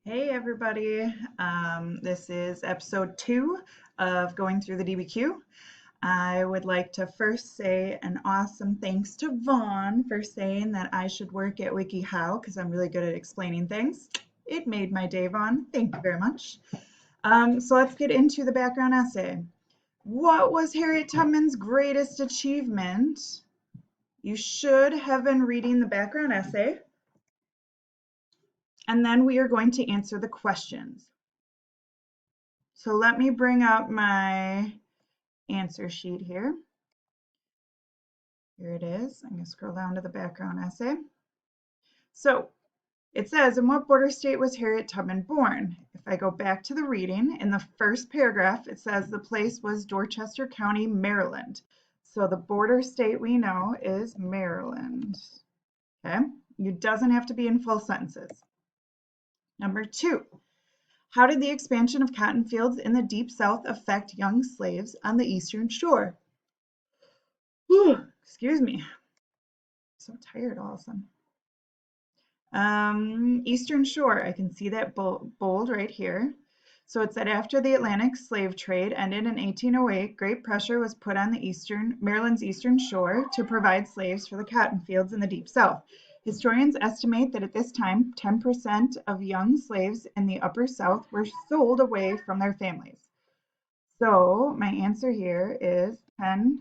Hey everybody, this is episode 2 of going through the DBQ. I would like to first say an awesome thanks to Vaughn for saying that I should work at WikiHow because I'm really good at explaining things. It made my day, Vaughn. Thank you very much. So let's get into the background essay. What was Harriet Tubman's greatest achievement? You should have been reading the background essay, and then we are going to answer the questions. So let me bring up my answer sheet here. Here it is. I'm going to scroll down to the background essay. So it says, in what border state was Harriet Tubman born? If I go back to the reading, in the first paragraph, it says the place was Dorchester County, Maryland. So the border state we know is Maryland. Okay, it doesn't have to be in full sentences. Number 2, how did the expansion of cotton fields in the Deep South affect young slaves on the Eastern Shore? Whew, excuse me. So tired all of a sudden. Eastern Shore, I can see that bold right here. So it said after the Atlantic slave trade ended in 1808, great pressure was put on the Maryland's Eastern Shore to provide slaves for the cotton fields in the Deep South. Historians estimate that at this time, 10% of young slaves in the Upper South were sold away from their families. So my answer here is 10%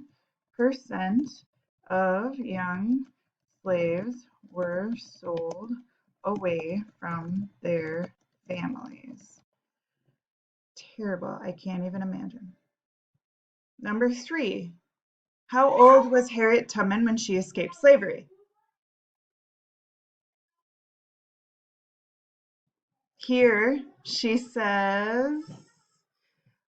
of young slaves were sold away from their families. Terrible. I can't even imagine. Number 3, how old was Harriet Tubman when she escaped slavery? Here she says,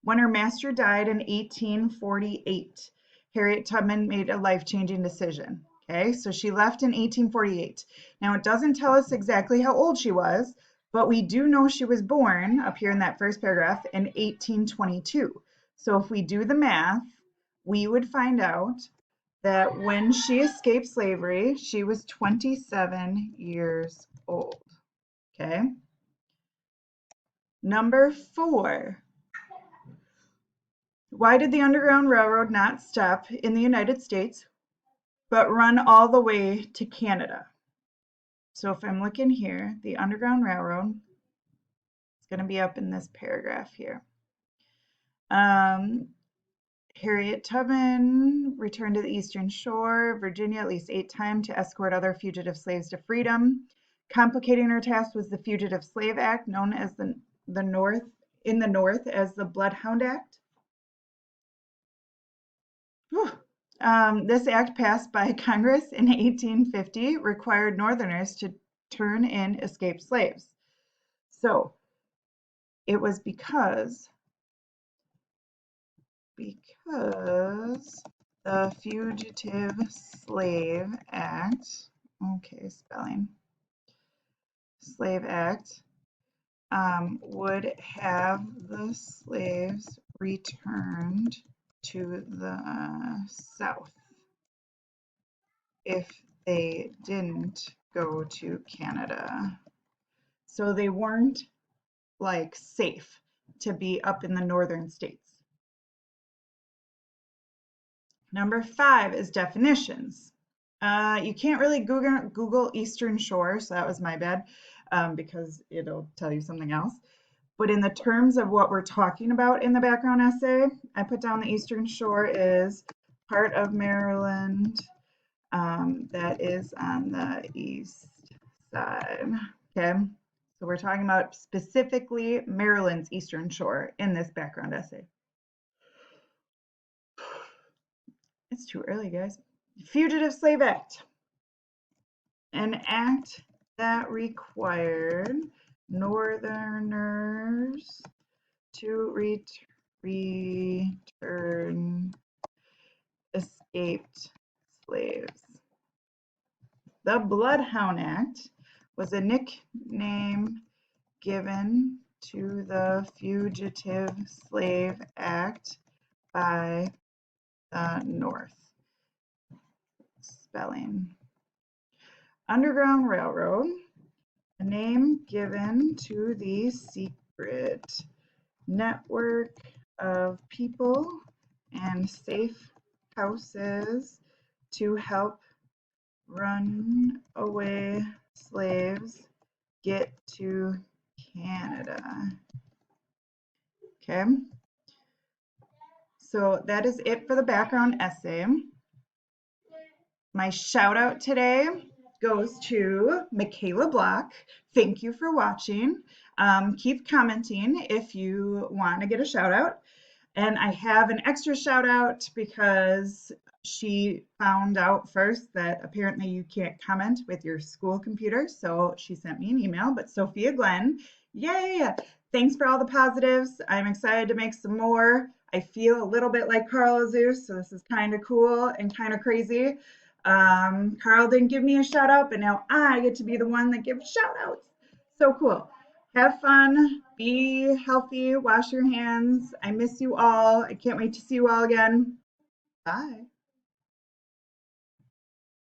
when her master died in 1848, Harriet Tubman made a life-changing decision. Okay, so she left in 1848. Now, it doesn't tell us exactly how old she was, but we do know she was born, up here in that first paragraph, in 1822. So if we do the math, we would find out that when she escaped slavery, she was 27 years old. Okay. Number 4, why did the Underground Railroad not stop in the United States, but run all the way to Canada? So if I'm looking here, the Underground Railroad is going to be up in this paragraph here. Harriet Tubman returned to the Eastern Shore, Virginia, at least 8 times to escort other fugitive slaves to freedom. Complicating her task was the Fugitive Slave Act, known as the North as the Bloodhound Act. This act, passed by Congress in 1850, required Northerners to turn in escaped slaves. So it was because the Fugitive Slave Act, Slave Act, would have the slaves returned to the South if they didn't go to Canada. So they weren't like safe to be up in the northern states. Number 5 is definitions. You can't really Google Eastern Shore, so that was my bad, because it'll tell you something else. But in the terms of what we're talking about in the background essay, I put down the Eastern Shore is part of Maryland that is on the east side. Okay, so we're talking about specifically Maryland's Eastern Shore in this background essay. It's too early, guys. Fugitive Slave Act. An act that required Northerners to return escaped slaves. The Bloodhound Act was a nickname given to the Fugitive Slave Act by the North. Spelling. Underground Railroad. A name given to the secret network of people and safe houses to help runaway slaves get to Canada. Okay, so that is it for the background essay. My shout out today goes to Michaela Block. Thank you for watching. Keep commenting if you want to get a shout out. And I have an extra shout out because she found out first that apparently you can't comment with your school computer. So she sent me an email. But Sophia Glenn, yay! Thanks for all the positives. I'm excited to make some more. I feel a little bit like Carl Azus, so this is kind of cool and kind of crazy. Carl didn't give me a shout out, but now I get to be the one that gives shout outs. So cool. Have fun, be healthy, wash your hands. I miss you all. I can't wait to see you all again. Bye.